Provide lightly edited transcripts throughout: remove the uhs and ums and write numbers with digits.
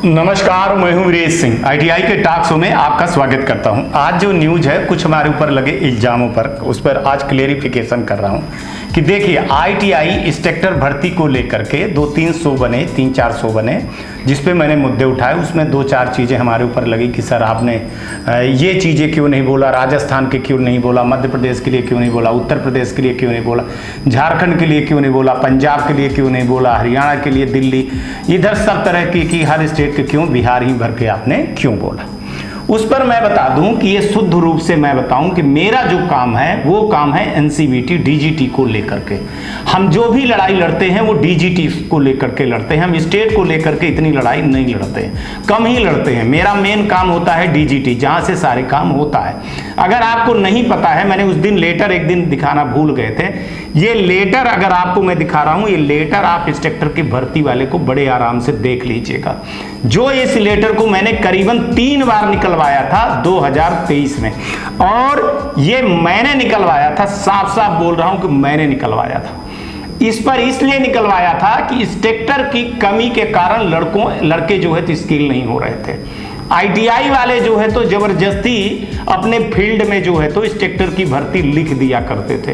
नमस्कार, मैं हूं वीरेश सिंह। आईटीआई के टॉक शो में आपका स्वागत करता हूं। आज जो न्यूज है कुछ हमारे ऊपर लगे इल्जामों पर, उस पर आज क्लेरिफिकेशन कर रहा हूं कि देखिए आईटीआई इंस्ट्रक्टर भर्ती को लेकर के 3-4 बने जिस पे मैंने मुद्दे उठाए। उसमें 2-4 चीज़ें हमारे ऊपर लगी कि सर आपने ये चीज़ें क्यों नहीं बोला, राजस्थान के क्यों नहीं बोला, मध्य प्रदेश के लिए क्यों नहीं बोला, उत्तर प्रदेश के लिए क्यों नहीं बोला, झारखंड के लिए क्यों नहीं बोला, पंजाब के लिए क्यों नहीं बोला, हरियाणा के लिए, दिल्ली, इधर सब तरह की हर स्टेट के क्यों, बिहार ही भर के आपने क्यों बोला। उस पर मैं बता दूं कि ये शुद्ध रूप से मैं बताऊं कि मेरा जो काम है वो काम है एनसीवीटी डीजीटी को लेकर के। हम जो भी लड़ाई लड़ते हैं वो डीजीटी को लेकर के लड़ते हैं। हम स्टेट को लेकर के इतनी लड़ाई नहीं लड़ते हैं, कम ही लड़ते हैं। मेरा मेन काम होता है डीजीटी, जहां से सारे काम होता है। अगर आपको नहीं पता है, मैंने उस दिन लेटर एक दिन दिखाना भूल गए थे। ये लेटर अगर आपको मैं दिखा रहा हूं, ये लेटर आप इंस्ट्रक्टर की भर्ती वाले को बड़े आराम से देख लीजिएगा। जो इस लेटर को मैंने करीबन 3 बार निकलवाया था 2023 में, और ये मैंने निकलवाया था, साफ साफ बोल रहा हूं कि मैंने निकलवाया था। इस पर इसलिए निकलवाया था कि इंस्ट्रक्टर की कमी के कारण लड़के जो है तो स्किल नहीं हो रहे थे। आईटीआई वाले जो है तो जबरदस्ती अपने फील्ड में जो है तो इंस्ट्रक्टर की भर्ती लिख दिया करते थे।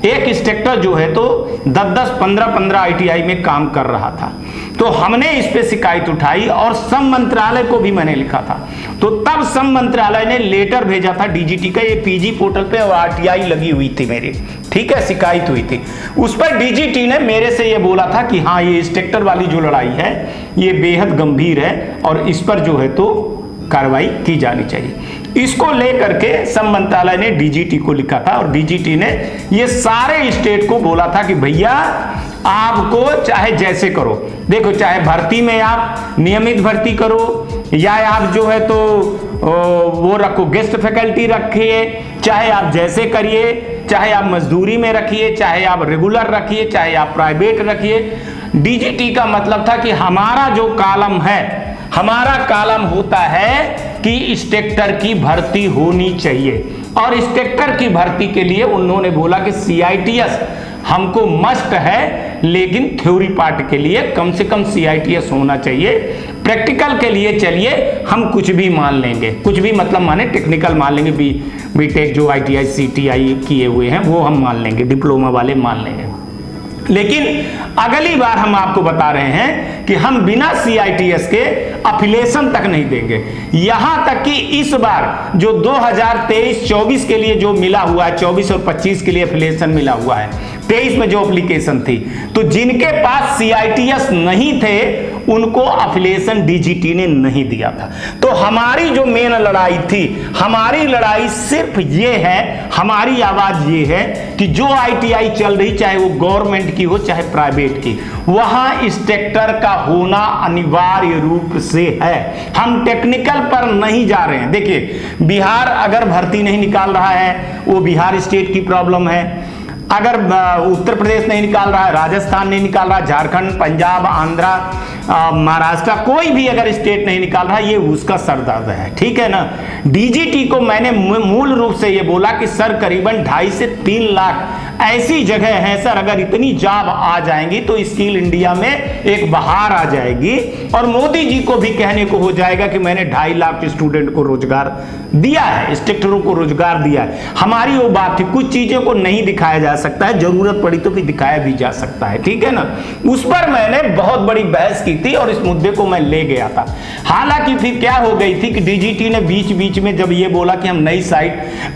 एक इंस्ट्रक्टर जो है तो 10-10, 15-15 आईटीआई में काम कर रहा था। तो हमने इस पे शिकायत उठाई और श्रम मंत्रालय को भी मैंने लिखा था। तो तब श्रम मंत्रालय ने लेटर भेजा था डीजीटी का, ये पीजी पोर्टल पे और आरटीआई लगी हुई थी मेरी, ठीक है, शिकायत हुई थी। उस पर डीजीटी ने मेरे से ये बोला था कि हाँ, ये इंस्ट्रक्टर वाली जो लड़ाई है ये बेहद गंभीर है और इस पर जो है तो कार्रवाई की जानी चाहिए। इसको लेकर के श्रम मंत्रालय ने डीजीटी को लिखा था और डीजीटी ने ये सारे स्टेट को बोला था कि भैया आपको चाहे जैसे करो, देखो चाहे भर्ती में आप नियमित भर्ती करो या आप जो है तो वो रखो, गेस्ट फैकल्टी रखिए, चाहे आप जैसे करिए, चाहे आप मजदूरी में रखिए, चाहे आप रेगुलर रखिए, चाहे आप प्राइवेट रखिए। डीजीटी का मतलब था कि हमारा जो कॉलम है, हमारा कॉलम होता है कि इंस्ट्रक्टर की भर्ती होनी चाहिए। और इंस्ट्रक्टर की भर्ती के लिए उन्होंने बोला कि सीआईटीएस हमको मस्ट है, लेकिन थ्योरी पार्ट के लिए कम से कम सीआईटीएस होना चाहिए। प्रैक्टिकल के लिए चलिए हम कुछ भी मान लेंगे, कुछ भी मतलब माने टेक्निकल मान लेंगे, बीटेक जो आईटीआई सीटीआई किए हुए हैं वो हम मान लेंगे, डिप्लोमा वाले मान लेंगे। लेकिन अगली बार हम आपको बता रहे हैं कि हम बिना सीआईटीएस के अफिलिएशन तक नहीं देंगे। यहां तक कि इस बार जो 2023-24 के लिए जो मिला हुआ है, 24 और 25 के लिए अफिलिएशन मिला हुआ है, 23 में जो एप्लीकेशन थी, तो जिनके पास सीआईटीएस नहीं थे उनको अफिलिएशन डीजीटी ने नहीं दिया था। तो हमारी जो मेन लड़ाई थी, हमारी लड़ाई सिर्फ ये है, हमारी आवाज ये है कि जो आईटीआई चल रही, चाहे वो गवर्नमेंट की हो चाहे प्राइवेट की, वहां इंस्ट्रक्टर का होना अनिवार्य रूप से है। हम टेक्निकल पर नहीं जा रहे हैं। देखिए बिहार अगर भर्ती नहीं निकाल रहा है वो बिहार स्टेट की प्रॉब्लम है। अगर उत्तर प्रदेश नहीं निकाल रहा है, राजस्थान नहीं निकाल रहा, झारखंड, पंजाब, आंध्रा, महाराष्ट्र, कोई भी अगर स्टेट नहीं निकाल रहा, ये उसका सर दर्द है, ठीक है ना। डीजीटी को मैंने मूल रूप से ये बोला कि सर करीबन 2.5 से 3 लाख ऐसी जगह है सर, अगर इतनी जॉब आ जाएंगी तो स्किल इंडिया में एक बहार आ जाएगी और मोदी जी को भी कहने को हो जाएगा कि मैंने 2.5 लाख स्टूडेंट को रोजगार दिया है, इंस्ट्रक्टरों को रोजगार दिया है। हमारी वो बात थी, कुछ चीजों को नहीं दिखाया जा सकता है, जरूरत पड़ी तो फिर दिखाया भी जा सकता है, ठीक है ना। उस पर मैंने बहुत बड़ी बहस की थी और इस मुद्दे को मैं ले गया था। हालांकि फिर क्या हो गई थी कि डीजीटी ने बीच बीच में जब ये बोला कि हम नई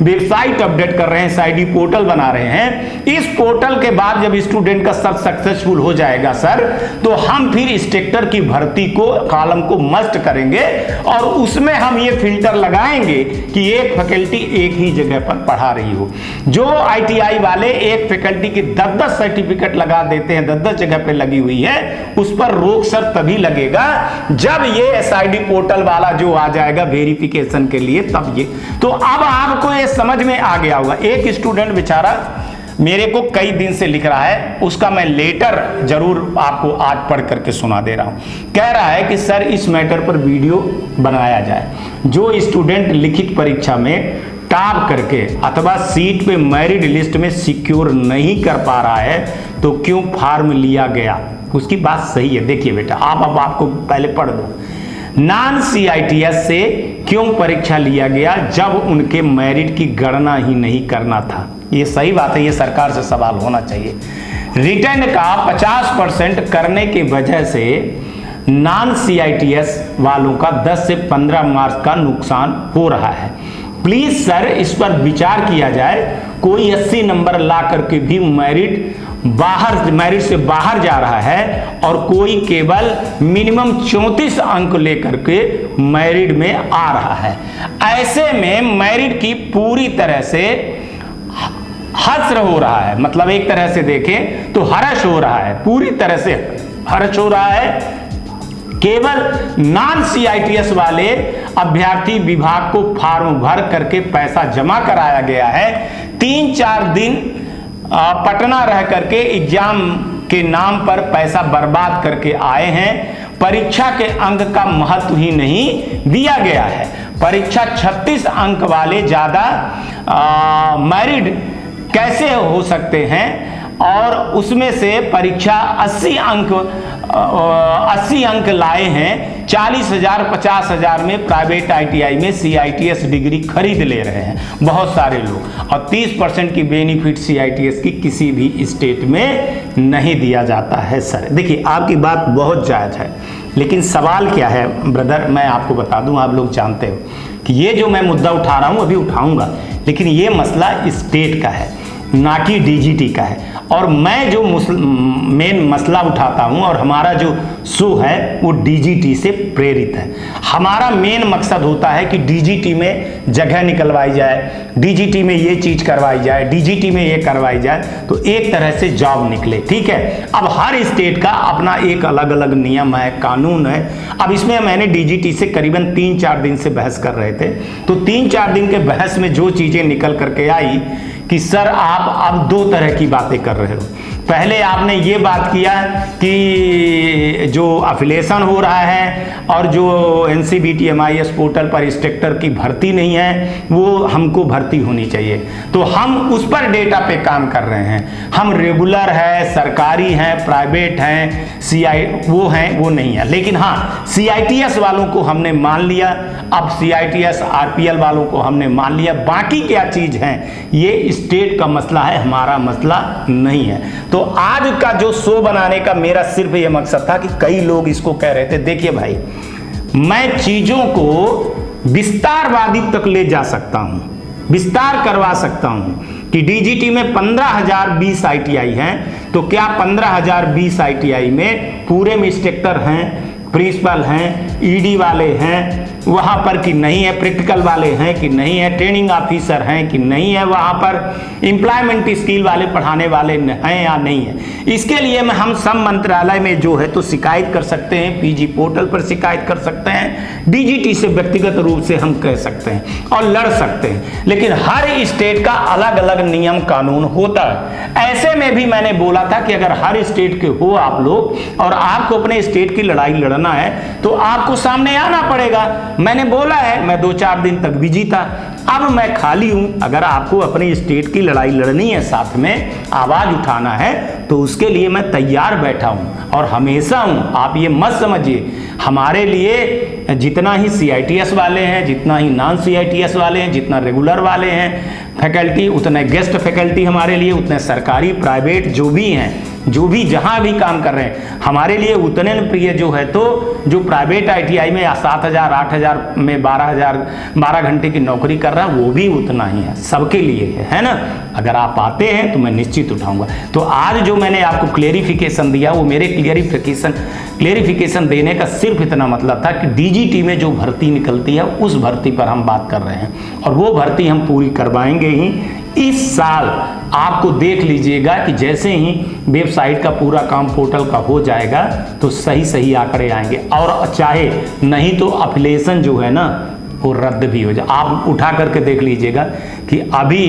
वेबसाइट अपडेट कर रहे हैं, साइडी पोर्टल बना रहे हैं, इस पोर्टल के बाद जब स्टूडेंट का सब सक्सेसफुल हो जाएगा सर, तो हम फिर इंस्ट्रक्टर की भर्ती को कॉलम को मस्ट करेंगे और उसमें हम ये फिल्टर लगाएंगे कि एक फैकल्टी एक ही जगह पर पढ़ा रही हो। जो आईटीआई वाले एक फैकल्टी की 10-10 सर्टिफिकेट लगा देते हैं, 10-10 जगह पे लगी हुई है, उस पर रोक सर तभी लगेगा जब ये एसआईडी पोर्टल वाला जो आ जाएगा वेरिफिकेशन के लिए, तब ये। तो अब आपको ये समझ में आ गया होगा। एक स्टूडेंट बेचारा मेरे को कई दिन से लिख रहा है, उसका मैं लेटर जरूर आपको आज पढ़ करके सुना दे रहा हूं। कह रहा है कि सर इस मैटर पर वीडियो बनाया जाए। जो स्टूडेंट लिखित परीक्षा में टॉप करके अथवा सीट पे मेरिट लिस्ट में सिक्योर नहीं कर पा रहा है तो क्यों फॉर्म लिया गया, उसकी बात सही है। देखिए बेटा, आप अब आपको पहले पढ़ दो। नॉन CITS से क्यों परीक्षा लिया गया जब उनके मेरिट की गणना ही नहीं करना था? ये सही बात है, ये सरकार से सवाल होना चाहिए। रिटर्न का 50% करने की वजह से नॉन CITS वालों का 10 से 15 मार्क्स का नुकसान हो रहा है। प्लीज सर इस पर विचार किया जाए। कोई 80 नंबर ला करके भी मेरिट से बाहर जा रहा है और कोई केवल मिनिमम 34 अंक लेकर के मेरिट में आ रहा है। ऐसे में मेरिट की पूरी तरह से हर्ष हो रहा है, मतलब एक तरह से देखें तो हर्ष हो रहा है, पूरी तरह से हर्ष हो रहा है। केवल नॉन CITS वाले अभ्यर्थी विभाग को फॉर्म भर करके पैसा जमा कराया गया है। 3-4 दिन पटना रह करके एग्जाम के नाम पर पैसा बर्बाद करके आए हैं। परीक्षा के अंक का महत्व ही नहीं दिया गया है। परीक्षा 36 अंक वाले ज्यादा मेरिट कैसे हो सकते हैं और उसमें से परीक्षा 80 अंक लाए हैं। 40,000 50,000 में प्राइवेट ITI में CITS डिग्री खरीद ले रहे हैं बहुत सारे लोग, और 30% की बेनिफिट CITS की किसी भी स्टेट में नहीं दिया जाता है। सर देखिए आपकी बात बहुत जायज़ है, लेकिन सवाल क्या है ब्रदर, मैं आपको बता दूं, आप लोग जानते हो कि ये जो मैं मुद्दा उठा रहा हूं अभी उठाऊंगा, लेकिन ये मसला स्टेट का है ना कि DGT का है। और मैं जो मेन मसला उठाता हूं और हमारा जो शो है वो DGT से प्रेरित है। हमारा मेन मकसद होता है कि DGT में जगह निकलवाई जाए, DGT में ये चीज करवाई जाए, DGT में ये करवाई जाए, तो एक तरह से जॉब निकले। ठीक है, अब हर स्टेट का अपना एक अलग अलग नियम है, कानून है। अब इसमें मैंने DGT से करीबन 3-4 दिन से बहस कर रहे थे, तो 3-4 दिन के बहस में जो चीजें निकल करके आई कि सर आप अब 2 तरह की बातें कर रहे हो। पहले आपने ये बात किया कि जो अफिलिएशन हो रहा है और जो NCBT MIS पोर्टल पर इंस्ट्रक्टर की भर्ती नहीं है वो हमको भर्ती होनी चाहिए, तो हम उस पर डेटा पे काम कर रहे हैं। हम रेगुलर है, सरकारी हैं, प्राइवेट हैं, वो हैं, वो नहीं है। लेकिन हाँ CITS वालों को हमने मान लिया, अब CITS RPL वालों को हमने मान लिया। बाकी क्या चीज है ये स्टेट का मसला है, हमारा मसला नहीं है। तो आज का जो शो बनाने का मेरा सिर्फ ये मकसद था कि कई लोग इसको कह रहे थे, देखिए भाई मैं चीजों को विस्तारवादी तक ले जा सकता हूं, विस्तार करवा सकता हूं कि DGT में 15,020 ITI हैं, तो क्या 15,020 ITI में पूरे में इंस्ट्रक्टर हैं, प्रिंसिपल हैं, ED वाले हैं वहां पर कि नहीं है, प्रैक्टिकल वाले हैं कि नहीं है, ट्रेनिंग ऑफिसर हैं कि नहीं है, वहां पर एम्प्लॉयमेंट स्किल वाले पढ़ाने वाले हैं या नहीं है। इसके लिए हम श्रम मंत्रालय में जो है तो शिकायत कर सकते हैं, PG पोर्टल पर शिकायत कर सकते हैं, DGT से व्यक्तिगत रूप से हम कह सकते हैं और लड़ सकते हैं। लेकिन हर स्टेट का अलग अलग नियम कानून होता है। ऐसे में भी मैंने बोला था कि अगर हर स्टेट के हो आप लोग और आपको अपने स्टेट की लड़ाई लड़ना है तो आपको सामने आना पड़ेगा। मैंने बोला है, मैं 2-4 दिन तक बिजी था, अब मैं खाली हूं। अगर आपको अपने स्टेट की लड़ाई लड़नी है, साथ में आवाज उठाना है, तो उसके लिए मैं तैयार बैठा हूं और हमेशा हूं। आप ये मत समझिए हमारे लिए जितना ही CITS वाले हैं, जितना ही नॉन CITS वाले हैं, जितना रेगुलर वाले हैं फैकल्टी, उतने गेस्ट फैकल्टी हमारे लिए, उतने सरकारी प्राइवेट जो भी हैं, जो भी जहां भी काम कर रहे हैं हमारे लिए उतने प्रिय जो है। तो जो प्राइवेट ITI में 7,000 8,000 में 12 घंटे की नौकरी कर रहा है वो भी उतना ही है, सबके लिए है ना। अगर आप आते हैं तो मैं निश्चित उठाऊंगा। तो आज जो मैंने आपको क्लेरिफिकेशन दिया वो मेरे क्लेरिफिकेशन देने का सिर्फ इतना मतलब था कि DGT में जो भर्ती निकलती है उस भर्ती पर हम बात कर रहे हैं और वो भर्ती हम पूरी करवाएंगे ही इस साल। आपको देख लीजिएगा कि जैसे ही वेबसाइट का पूरा काम पोर्टल का हो जाएगा तो सही आंकड़े आएंगे, और चाहे नहीं तो अफिलिएशन जो है ना वो रद्द भी हो जाए। आप उठा करके देख लीजिएगा कि अभी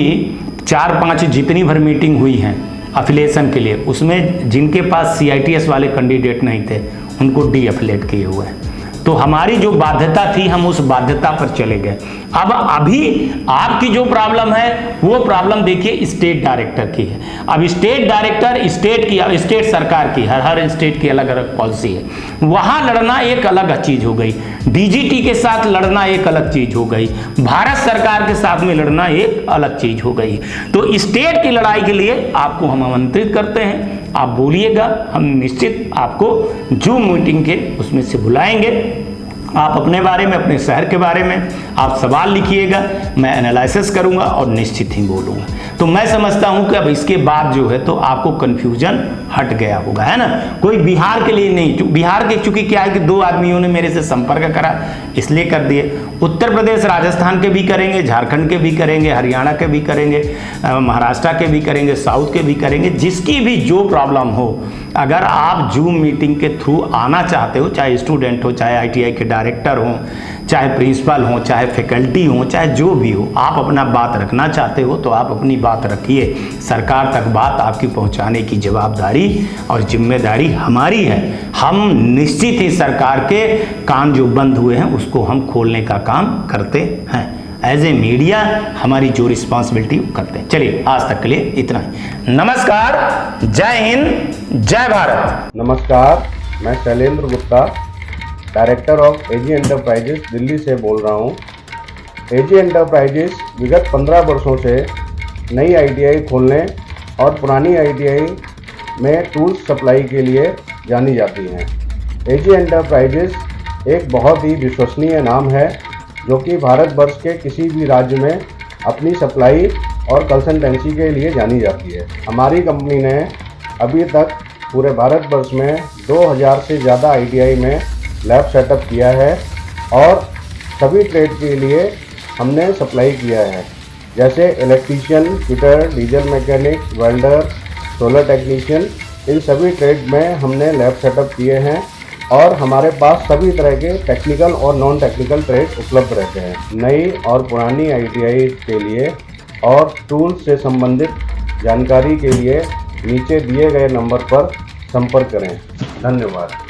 4-5 जितनी भर मीटिंग हुई हैं अफिलिएशन के लिए, उसमें जिनके पास CITS वाले कैंडिडेट नहीं थे उनको डीअफिलिएट किए हुए हैं। तो हमारी जो बाध्यता थी हम उस बाध्यता पर चले गए। अब अभी आपकी जो प्रॉब्लम है वो प्रॉब्लम देखिए स्टेट डायरेक्टर की है। अब स्टेट डायरेक्टर स्टेट सरकार की, हर स्टेट की अलग अलग पॉलिसी है, वहां लड़ना एक अलग चीज हो गई। डीजीटी के साथ लड़ना एक अलग चीज हो गई, भारत सरकार के साथ में लड़ना एक अलग चीज हो गई। तो स्टेट की लड़ाई के लिए आपको हम आमंत्रित करते हैं, आप बोलिएगा, हम निश्चित आपको जूम मीटिंग के उसमें से बुलाएंगे। आप अपने बारे में, अपने शहर के बारे में आप सवाल लिखिएगा, मैं एनालिसिस करूंगा और निश्चित ही बोलूंगा। तो मैं समझता हूं कि अब इसके बाद जो है तो आपको कंफ्यूजन हट गया होगा, है ना। कोई बिहार के लिए नहीं, बिहार के चूंकि क्या है कि 2 आदमियों ने मेरे से संपर्क करा इसलिए कर दिए। उत्तर प्रदेश राजस्थान के भी करेंगे, झारखंड के भी करेंगे, हरियाणा के भी करेंगे, महाराष्ट्र के भी करेंगे, साउथ के भी करेंगे। जिसकी भी जो प्रॉब्लम हो, अगर आप जूम मीटिंग के थ्रू आना चाहते हो, चाहे स्टूडेंट हो, चाहे ITI के डायरेक्टर हो, चाहे प्रिंसिपल हो, चाहे फैकल्टी हो, चाहे जो भी हो, आप अपना बात रखना चाहते हो तो आप अपनी बात रखिए। सरकार तक बात आपकी पहुंचाने की जवाबदारी और जिम्मेदारी हमारी है। हम निश्चित ही सरकार के कान जो बंद हुए हैं उसको हम खोलने का काम करते हैं। एज ए मीडिया हमारी जो रिस्पॉन्सिबिलिटी करते हैं। चलिए आज तक के लिए इतना ही। नमस्कार, जय हिंद, जय भारत। नमस्कार, मैं Shailendra Gupta, director of AG enterprises Delhi से बोल रहा हूँ। AG एंटरप्राइजेस विगत 15 वर्षों से नई ITI खोलने और पुरानी ITI में टूल्स सप्लाई के लिए जानी जाती हैं। AG एंटरप्राइजेस एक बहुत ही विश्वसनीय नाम है जो कि भारतवर्ष के किसी भी राज्य में अपनी सप्लाई और कंसल्टेंसी के लिए जानी जाती है। हमारी कंपनी ने अभी तक पूरे भारतवर्ष में 2000 से ज़्यादा ITI में लैब सेटअप किया है और सभी ट्रेड के लिए हमने सप्लाई किया है, जैसे electrician, fitter, diesel mechanic, welder, solar technician. इन सभी ट्रेड में हमने लैब सेटअप किए हैं और हमारे पास सभी तरह के टेक्निकल और नॉन टेक्निकल ट्रेड उपलब्ध रहते हैं। नई और पुरानी ITI के लिए और टूल्स से संबंधित जानकारी के लिए नीचे दिए गए नंबर पर संपर्क करें। धन्यवाद।